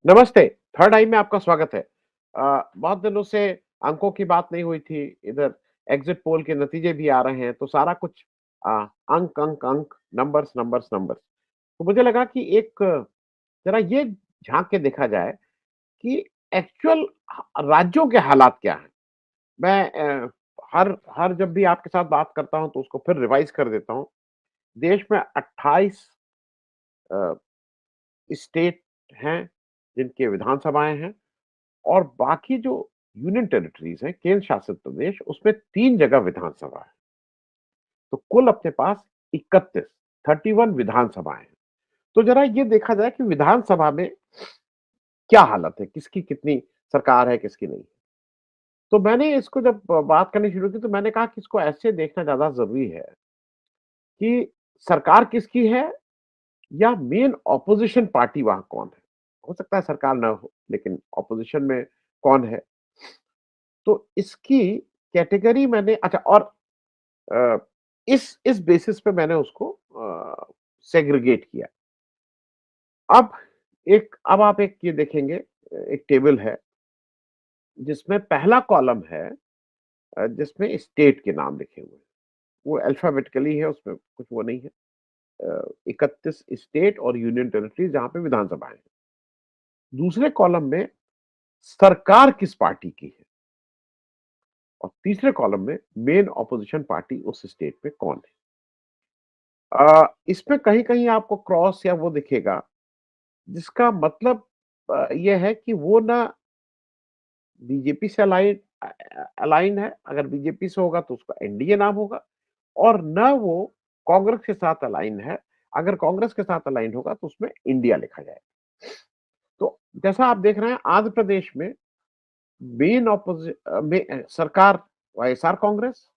नमस्ते, थर्ड आई में आपका स्वागत है। बहुत दिनों से अंकों की बात नहीं हुई थी, इधर एग्ज़िट पोल के नतीजे भी आ रहे हैं, तो सारा कुछ अ, अंक, अंक, अंक, नंबर्स, नंबर्स, नंबर्स। तो मुझे लगा कि एक ज़रा ये झाँक के देखा जाए कि एक्चुअल राज्यों के हालात क्या हैं? मैं हर हर जब भी आपके साथ बात करता हूँ, तो उसको फिर रिवाइज़ कर देता हूँ। देश में 28 अ, स्टेट हैं, जिनके विधानसभाएँ हैं। और बाकी जो यूनियन टेरिटरीज़ हैं, केंद्र शासित प्रदेश, उसमें 3 जगह विधानसभा है। तो कुल अपने पास 31 31 विधानसभाएँ हैं। तो ज़रा ये देखा जाए कि विधानसभा में क्या हालत है, किसकी कितनी सरकार है, किसकी नहीं है। तो मैंने इसको जब बात करनी शुरू की तो मैंने कहा कि इसको ऐसे देखना ज़्यादा ज़रूरी है कि सरकार किसकी है या मेन ऑपोज़िशन पार्टी वहाँ कौन है। हो सकता है सरकार ना हो, लेकिन ऑपोज़िशन में कौन है। तो इसकी कैटेगरी मैंने अच्छा और अ, इस बेसिस पे मैंने उसको सेग्रीगेट किया। अब आप एक ये देखेंगे एक टेबल है जिसमें पहला कॉलम है जिसमें स्टेट के नाम लिखे हुए हैं। वो अल्फाबेटिकली है उसमें कुछ वो नहीं है। 31 स्टेट और यूनियन टेरिटरी जहाँ पे विधानसभाएँ हैं। दूसरे कॉलम में सरकार किस पार्टी की है और तीसरे कॉलम में मेन ऑपोजिशन पार्टी उस स्टेट में कौन है। इसमें कहीं-कहीं आपको क्रॉस या वो दिखेगा जिसका मतलब ये है कि वो ना बीजेपी से अलाइन है, अगर बीजेपी से होगा तो उसका एनडीए नाम होगा और ना वो कांग्रेस के साथ अलाइन है, अगर कांग्रेस के साथ अलाइन होगा तो उसमें इंडिया लिखा जाएगा। तो जैसा आप देख रहे हैं आंध्र प्रदेश में सरकार वाईएसआर कांग्रेस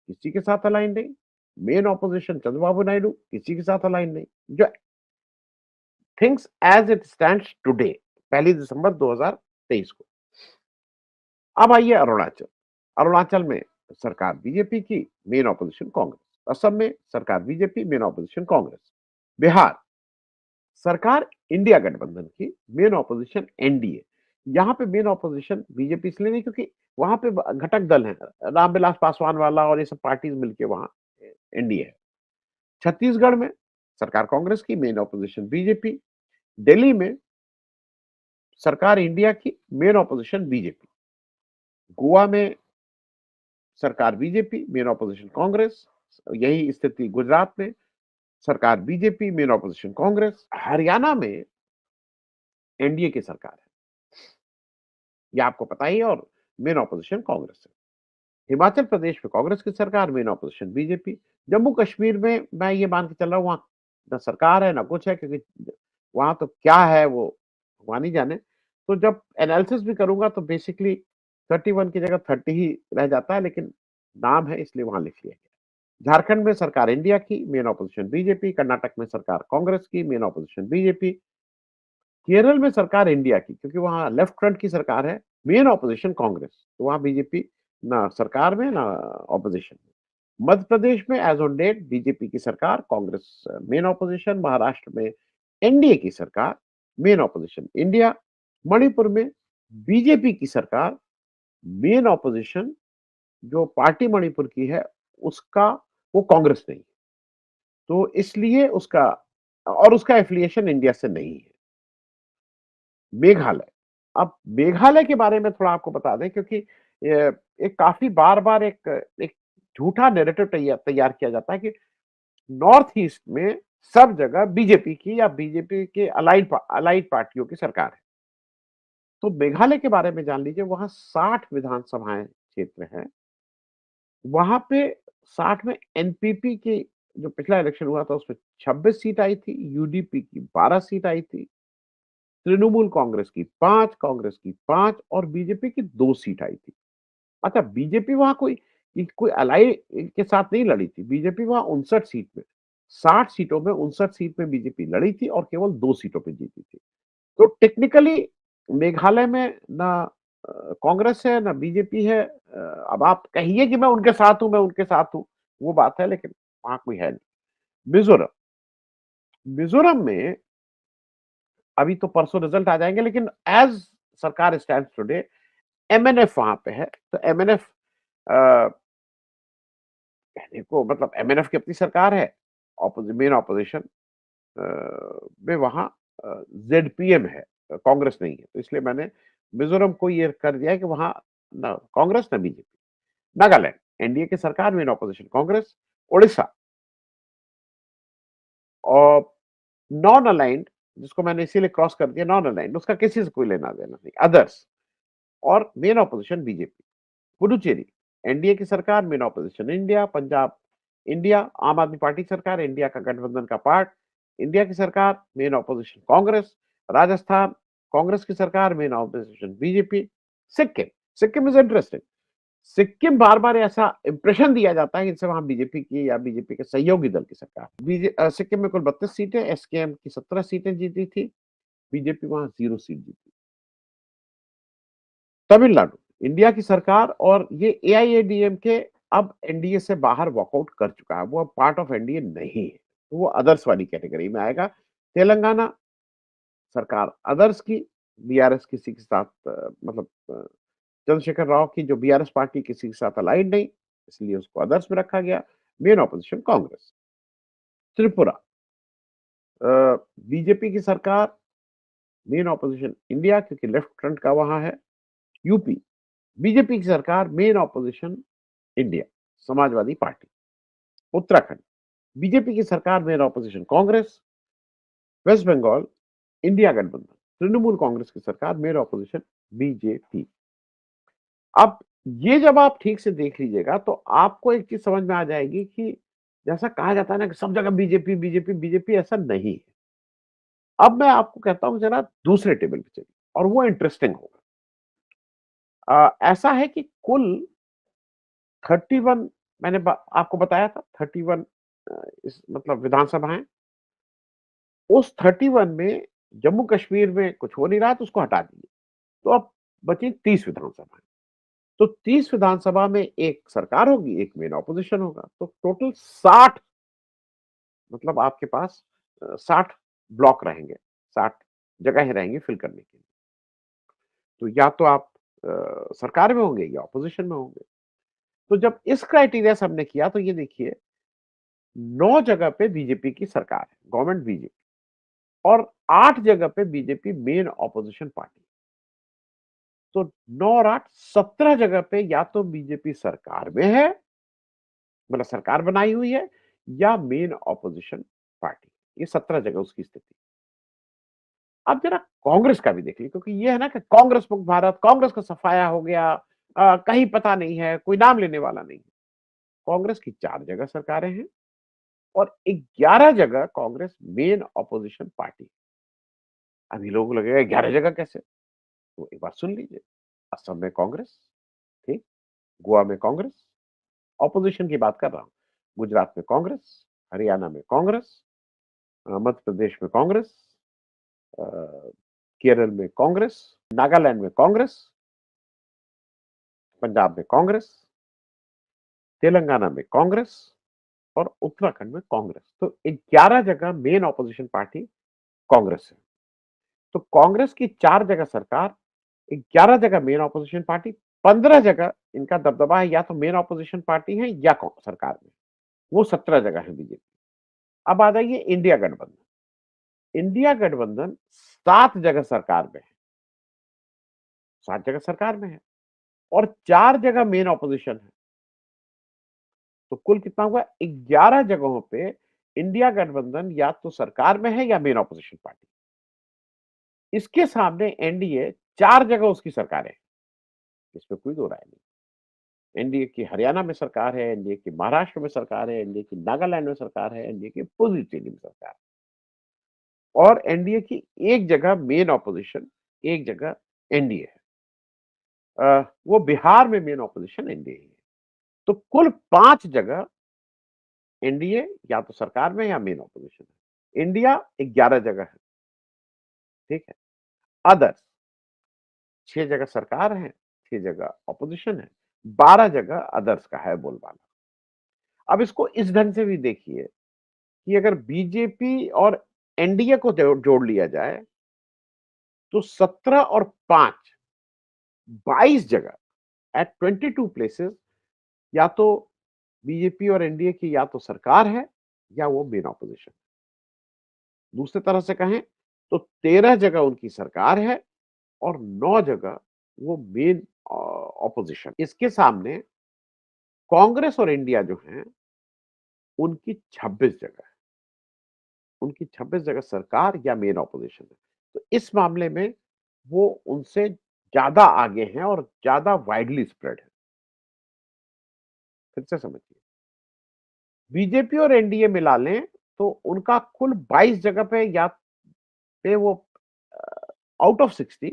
किसी के साथ अलाइन नहीं, मेन ऑपोजिशन चंद्रबाबु नायडू किसी के साथ अलाइन नहीं। जो things as it stands today 1 दिसंबर 2023 को। अब आइए अरुणाचल। अरुणाचल में सरकार बीजेपी की, मेन ऑपोजिशन कांग्रेस। असम में सरकार BJP, main opposition Congress. Bihar, सरकार इंडिया गठबंधन की, मेन ऑपोजिशन एनडीए। यहाँ पे मेन ऑपोजिशन बीजेपी इसलिए नहीं क्योंकि वहाँ पे घटक दल हैं, रामविलास पासवान वाला और ये सब पार्टीज मिलके वहाँ एनडीए है। छत्तीसगढ़ में सरकार कांग्रेस की, मेन ऑपोजिशन बीजेपी। दिल्ली में सरकार इंडिया की, मेन ऑपोजिशन बीजेपी। गोवा में सरकार बीजेपी, मेन ऑपोजिशन कांग्रेस। यही स्थिति गुजरात में, सरकार BJP, main opposition Congress. Haryana में एनडीए की सरकार है, ये आपको पता ही है और मेन ऑपोजिशन कांग्रेस है। हिमाचल प्रदेश में कांग्रेस की सरकार, main opposition BJP. Jammu Kashmir में मैं ये मान के चल रहा हूँ वहाँ ना सरकार है, ना कुछ है क्योंकि वहाँ तो क्या है वो भगवान ही जाने। तो जब एनालिसिस भी करूँगा तो बेसिकली 31 की जगह 30 ही रह जाता है, लेकिन नाम है इसलिए वहाँ लिख लिया गया। झारखंड में सरकार इंडिया की, मेन ऑपोजिशन बीजेपी। कर्नाटक में सरकार कांग्रेस की, मेन ऑपोजिशन बीजेपी। केरल में सरकार इंडिया की क्योंकि वहाँ लेफ्ट फ्रंट की सरकार है, मेन ऑपोजिशन कांग्रेस। तो वहाँ बीजेपी ना सरकार में ना ऑपोजिशन में। मध्य प्रदेश में एज ऑन डेट बीजेपी की सरकार, कांग्रेस मेन ऑपोजिशन। महाराष्ट्र में एनडीए की सरकार, मेन ऑपोजिशन इंडिया। मणिपुर में बीजेपी की सरकार, मेन ऑपोजिशन जो पार्टी मणिपुर की है उसका वो कांग्रेस नहीं। तो इसलिए उसका और उसका एफिलिएशन इंडिया से नहीं है। मेघालय, अब मेघालय के बारे में थोड़ा आपको बता दें क्योंकि एक काफ़ी बार-बार एक झूठा नैरेटिव तैयार किया जाता है कि नॉर्थ ईस्ट में सब जगह बीजेपी की या बीजेपी के अलाइड पार्टियों की सरकार है। तो मेघालय के बारे में जान लीजिए, वहाँ 60 विधानसभाएँ क्षेत्र हैं। वहाँ पे 60 में एनपीपी की जो पिछला इलेक्शन हुआ था उसमें 26 सीट आई थी, यूडीपी की 12 सीट आई थी। तृणमूल कांग्रेस की 5, कांग्रेस की 5 और बीजेपी की 2 सीट आई थी। अच्छा बीजेपी वहाँ कोई अलाई के साथ नहीं लड़ी थी, बीजेपी वहाँ 59 सीट में 60 सीटों में 59 सीट में बीजेपी लड़ी थी और केवल 2 सीटों पे जीती थी। तो टेक्निकली मेघालय में ना कांग्रेस है, ना बीजेपी है। अब आप कहिए कि मैं उनके साथ हूँ, वो बात है लेकिन वहाँ कोई है नहीं। मिज़ोरम, मिज़ोरम में अभी तो परसों रिजल्ट आ जाएंगे, लेकिन एज सरकार स्टैंड्स टुडे एमएनएफ वहां पे है। तो एमएनएफ कहने को मतलब एमएनएफ की अपनी सरकार है, मेन ऑपोजिशन में वहां जेडपीएम है, कांग्रेस नहीं है। तो इसलिए मैंने मिजोरम को ये कर दिया है कि वहां ना कांग्रेस ना बीजेपी। नागालैंड एनडीए की सरकार, मेन ऑपोजिशन कांग्रेस। उड़ीसा और नॉन अलाइंड, जिसको मैंने इसीलिए क्रॉस कर दिया, नॉन अलाइंड, उसका किसी से कोई लेना देना नहीं, अदर्स, और main opposition BJP. Puducherry NDA की सरकार, main opposition India. Punjab India, आम आदमी पार्टी सरकार, इंडिया का गठबंधन का पार्ट, इंडिया की सरकार, मेन ऑपोजिशन कांग्रेस। राजस्थान कांग्रेस की सरकार, main opposition BJP. Sikkim, Sikkim is interesting. Sikkim बार बार ऐसा इंप्रेशन दिया जाता है कि इनसे वहां बीजेपी की या बीजेपी के सहयोगी दल की सरकार। सिक्किम में कुल 32 सीटें, एसकेएम की 17 सीटें जीती थी, बीजेपी वहां 0 सीट जीती। तमिलनाडु इंडिया की सरकार, और ये एआईएडीएमके अब एनडीए से बाहर वॉकआउट कर चुका है, वो अब पार्ट ऑफ एनडीए नहीं है, तो वो अदर्स वाली कैटेगरी में आएगा। तेलंगाना सरकार अदर्स की, बीआरएस किसी के साथ मतलब चंद्रशेखर राव की जो बीआरएस पार्टी किसी के साथ अलाइड नहीं, इसलिए उसको अदर्स में रखा गया। Main opposition Congress. Tripura BJP की सरकार, मेन ऑपोजिशन इंडिया, क्योंकि लेफ्ट फ्रंट का वहां है। यूपी बीजेपी की सरकार, main opposition India, Samajwadi party. Uttarakhand BJP की सरकार, main opposition Congress. West Bengal India गठबंधन, तृणमूल कांग्रेस की सरकार, मेन ऑपोजिशन बीजेपी। अब ये जब आप ठीक से देख लीजिएगा तो आपको एक चीज समझ में आ जाएगी कि जैसा कहा जाता है ना कि सब जगह बीजेपी बीजेपी बीजेपी, ऐसा नहीं है। अब मैं आपको कहता हूं जरा दूसरे टेबल पे चलिए, और वो इंटरेस्टिंग होगा। ऐसा है कि कुल 31, मैंने आपको बताया था 31 इस मतलब विधानसभाएं। उस 31 में जम्मू कश्मीर में कुछ हो नहीं रहा तो उसको हटा दिए, तो अब बची 30 विधानसभाएं। तो 30 विधानसभा में एक सरकार होगी, एक मेन ऑपोजिशन होगा, तो टोटल 60, मतलब आपके पास 60 ब्लॉक रहेंगे, 60 जगह रहेंगी फिल करने के लिए। तो या तो आप सरकार में होंगे या ऑपोजिशन में होंगे। तो जब इस क्राइटेरिया से हमने किया तो ये देखिए, 9 जगह पे बीजेपी की सरकार है, गवर्नमेंट बीजेपी, और 8 जगह पे बीजेपी मेन ऑपोजिशन पार्टी। तो 9 और 8, 17 जगह पे या तो बीजेपी सरकार में है, मतलब सरकार बनाई हुई है, या मेन ऑपोजिशन पार्टी। ये 17 जगह उसकी स्थिति। अब जरा कांग्रेस का भी देख लीजिए, क्योंकि ये है ना कि कांग्रेस मुक्त भारत, कांग्रेस का सफाया हो गया, कहीं पता नहीं है, कोई नाम लेने वाला नहीं। कांग्रेस की 4 जगह सरकारें हैं, और 11 जगह कांग्रेस मेन ऑपोजिशन पार्टी। अभी लोगों को लगेगा 11 जगह कैसे? तो एक बार सुन लीजिए। असम में कांग्रेस, ठीक, गोवा में कांग्रेस, ऑपोजिशन की बात कर रहा हूं। गुजरात में कांग्रेस, हरियाणा में कांग्रेस, मध्य प्रदेश में कांग्रेस, अ, केरल में कांग्रेस, नागालैंड में कांग्रेस, पंजाब में कांग्रेस, तेलंगाना में कांग्रेस, और उत्तराखंड में कांग्रेस। तो 11 जगह मेन ऑपोजिशन पार्टी कांग्रेस है। तो कांग्रेस की 4 जगह सरकार, 11 जगह मेन ऑपोजिशन पार्टी, 15 जगह इनका दबदबा है, या तो मेन ऑपोजिशन पार्टी है या सरकार में, वो 17 जगह है बीजेपी। अब आ जाइए इंडिया गठबंधन। इंडिया गठबंधन 7 जगह सरकार में है, 7 जगह सरकार में है, और 4 जगह मेन ऑपोजिशन है। तो कुल कितना हुआ? 11 जगहों पे इंडिया गठबंधन या तो सरकार में है या मेन ऑपोजिशन पार्टी। इसके सामने एनडीए 4 जगह उसकी सरकार है, इसमें कोई दो राय नहीं। एनडीए की हरियाणा में सरकार है, एनडीए की महाराष्ट्र में सरकार है, एनडीए की नागालैंड में सरकार है, एनडीए की पुडुचेरी में सरकार है, और एनडीए की एक जगह मेन ऑपोजिशन, एक जगह एनडीए है। वो बिहार में मेन ऑपोजिशन एनडीए है। तो कुल 5 जगह एनडीए या तो सरकार में या मेन ऑपोजिशन है। इंडिया 11 जगह है, ठीक है। अदर्स 6 जगह सरकार है, 6 जगह ऑपोजिशन है, 12 जगह अदर्स का है बोलबाला। अब इसको इस ढंग से भी देखिए कि अगर बीजेपी और एनडीए को जोड़ लिया जाए तो 17 और 5 22 जगह एट 22 प्लेसेस या तो बीजेपी और एनडीए की या तो सरकार है या वो मेन ऑपोजिशन। दूसरी तरह से कहें तो 13 जगह उनकी सरकार है और 9 जगह वो मेन ऑपोजिशन। इसके सामने कांग्रेस और इंडिया जो हैं, उनकी 26 जगह है। उनकी 26 जगह सरकार या मेन ऑपोजिशन है। तो इस मामले में वो उनसे ज़्यादा आगे हैं और ज़्यादा वाइडली स्प्रेड है। फिर से समझिए, बीजेपी और एनडीए मिला लें तो उनका कुल 22 जगह पे या पे वो आउट ऑफ 60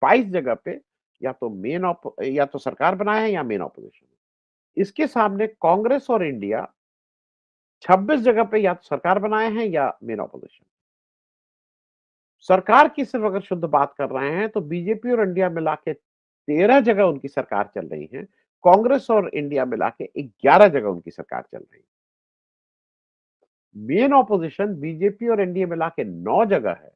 22 जगह पे या तो या तो सरकार बनाया है या मेन ऑपोजिशन है। इसके सामने कांग्रेस और इंडिया 26 जगह पे या तो सरकार बनाए हैं या मेन ऑपोजिशन। सरकार की सिर्फ अगर शुद्ध बात कर रहे हैं तो बीजेपी और इंडिया मिला के 13 जगह उनकी सरकार चल रही है। कांग्रेस और इंडिया मिला के 11 जगह उनकी सरकार चल रही है। मेन ऑपोजिशन बीजेपी और एनडीए मिला के 9 जगह है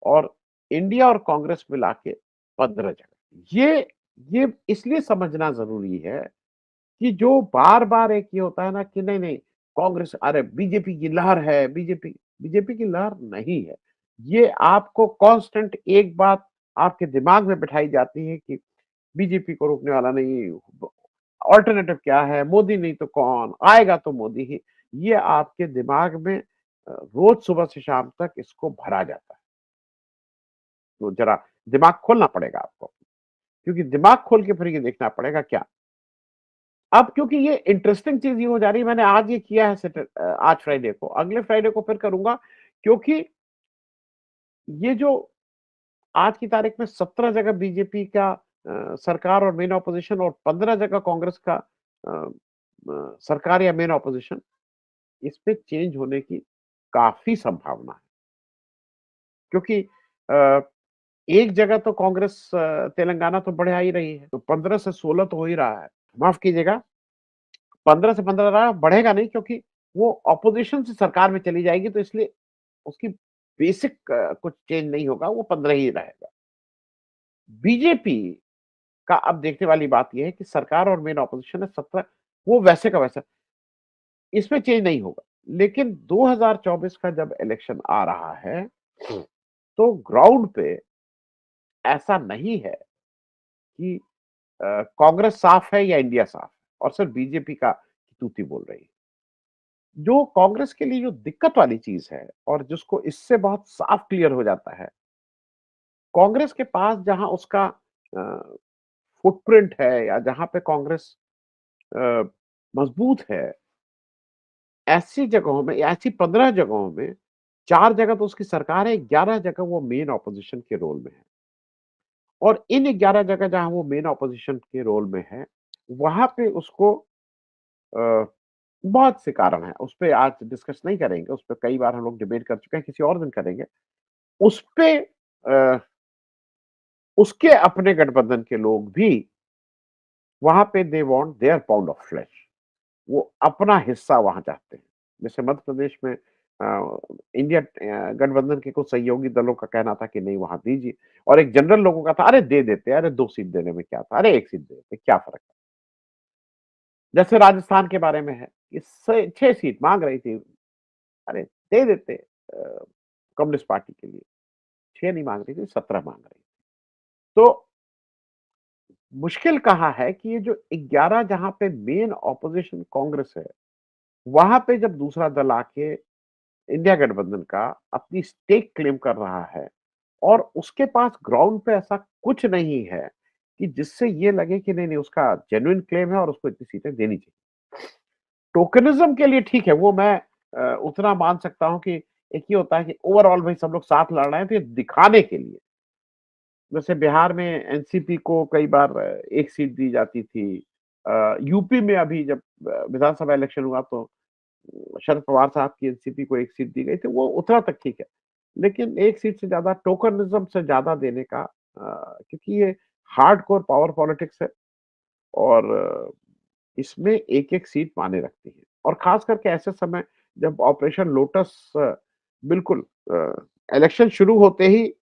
और इंडिया और कांग्रेस मिला के 15 जगह। ये इसलिए समझना ज़रूरी है कि जो बार-बार एक ये होता है ना कि नहीं कांग्रेस अरे बीजेपी की लहर है, बीजेपी की लहर नहीं है। ये आपको कांस्टेंट एक बात आपके दिमाग में बिठाई जाती है कि बीजेपी को रोकने वाला नहीं, अल्टरनेटिव क्या है? मोदी नहीं तो कौन? आएगा तो मोदी ही। ये आपके दिमाग में रोज़ सुबह से शाम तक इसको भरा जाता है। तो ज़रा दिमाग खोलना पड़ेगा आपको, क्योंकि दिमाग खोल के फिर ये देखना पड़ेगा क्या? अब क्योंकि ये इंटरेस्टिंग चीज़ ये हो जा रही है, मैंने आज ये किया है आज फ्राइडे को, अगले फ्राइडे को फिर करूँगा क्योंकि ये जो आज की तारीख में 17 जगह बीजेपी का सरकार और मेन ऑपोजिशन और 15 जगह कांग्रेस का सरकार या मेन ऑपोजिशन, इसपे चेंज होने की काफ़ी संभावना है। क्योंकि अ, एक जगह तो कांग्रेस तेलंगाना तो बढ़िया ही रही है, तो 15 से 16 तो हो ही रहा है। माफ़ कीजिएगा 15 से 15 रहा बढ़ेगा नहीं क्योंकि वो ऑपोजिशन से सरकार में चली जाएगी तो इसलिए उसकी बेसिक कुछ चेंज नहीं होगा, वो 15 ही रहेगा। बीजेपी का अब देखने वाली बात ये है कि सरकार और मेन ऑपोजिशन है 17 वो वैसे का वैसा, इसमें चेंज नहीं होगा। लेकिन 2024 का जब इलेक्शन आ रहा है, तो ग्राउंड पे ऐसा नहीं है कि कांग्रेस साफ है या इंडिया साफ है और सिर्फ बीजेपी का तूती बोल रही है। जो कांग्रेस के लिए जो दिक्कत वाली चीज़ है और जिसको इससे बहुत साफ क्लियर हो जाता है, कांग्रेस के पास जहाँ उसका अ, फुटप्रिंट है या जहाँ पे कांग्रेस अ, मजबूत है, ऐसी जगहों में ऐसी 15 जगहों में 4 जगह तो उसकी सरकार है, 11 जगह वो मेन ऑपोजिशन के रोल में है। और इन 11 जगह जहाँ वो मेन ऑपोजिशन के रोल में है, वहाँ पे उसको अ, बहुत से कारण हैं, उसपे आज डिस्कस नहीं करेंगे, उसपे कई बार हम लोग डिबेट कर चुके हैं, किसी और दिन करेंगे। उसपे उसके अपने गठबंधन के लोग भी वहाँ पे they want their pound of flesh, वो अपना हिस्सा वहाँ चाहते हैं। जैसे मध्य प्रदेश में इंडिया गठबंधन के कुछ सहयोगी दलों का कहना था कि नहीं वहाँ दीजिए और एक जनरल लोगों का था अरे दे देते, अरे 2 सीट देने में क्या था, अरे 1 सीट दे देते, क्या फ़र्क है? जैसे राजस्थान के बारे में है, कि स 6 सीट माँग रही थी, अरे दे देते कम्युनिस्ट पार्टी के लिए, 6 नहीं माँग रही थी, 17 माँग रही थी। तो मुश्किल कहाँ है कि ये जो 11 जहाँ पे मेन ऑपोजिशन कांग्रेस है, वहाँ पे जब दूसरा दल आके इंडिया गठबंधन का अपनी स्टेक क्लेम कर रहा है और उसके पास ग्राउंड पे ऐसा कुछ नहीं है कि जिससे ये लगे कि नहीं उसका जेन्युइन क्लेम है और उसको इतनी सीटें देनी चाहिए। टोकनिज्म के लिए ठीक है, वो मैं उतना मान सकता हूँ कि एक ये होता है कि ओवरऑल भाई सब लोग साथ लड़ रहे हैं तो ये दिखाने के लिए। जैसे बिहार में एनसीपी को कई बार 1 सीट दी जाती थी। यूपी में अभी जब विधानसभा इलेक्शन हुआ तो शरद पवार साहब की एनसीपी को 1 सीट दी गई थी, वो उतना तक ठीक है। लेकिन 1 सीट से ज़्यादा टोकनिज़्म से ज़्यादा देने का क्योंकि ये हार्डकोर पावर पॉलिटिक्स है और इसमें एक-एक सीट मायने रखती है और ख़ास करके ऐसे समय जब ऑपरेशन लोटस बिल्कुल इलेक्शन शुरू होते ही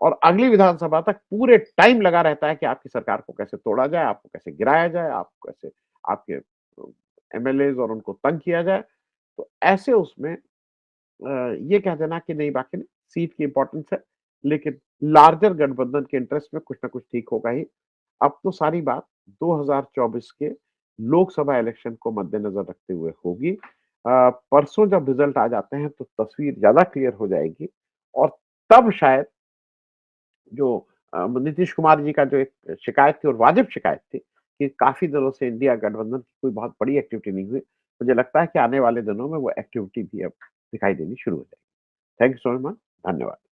और अगली विधानसभा तक पूरे टाइम लगा रहता है कि आपकी सरकार को कैसे तोड़ा जाए, आपको कैसे गिराया जाए, आपको कैसे आपके एमएलएज़ और उनको तंग किया जाए। तो ऐसे उसमें ये कह देना कि नहीं वाक़ई में सीट की इम्पोर्टेंस है, लेकिन लार्जर गठबंधन के इंटरेस्ट में कुछ ना कुछ ठीक होगा ही। अब तो सारी बात 2024 के लोकसभा इलेक्शन को मद्देनज़र रखते हुए होगी। परसों जब रिज़ल्ट आ जाते हैं तो तस्वीर ज़्यादा क्लियर हो जाएगी और तब शायद जो नीतीश कुमार जी का जो एक शिकायत थी और वाजिब शिकायत थी कि काफ़ी दिनों से इंडिया गठबंधन की कोई बहुत बड़ी एक्टिविटी नहीं हुई। मुझे लगता है कि आने वाले दिनों में वो एक्टिविटी भी अब दिखाई देनी शुरू हो जाएगी। Thank you so much. धन्यवाद।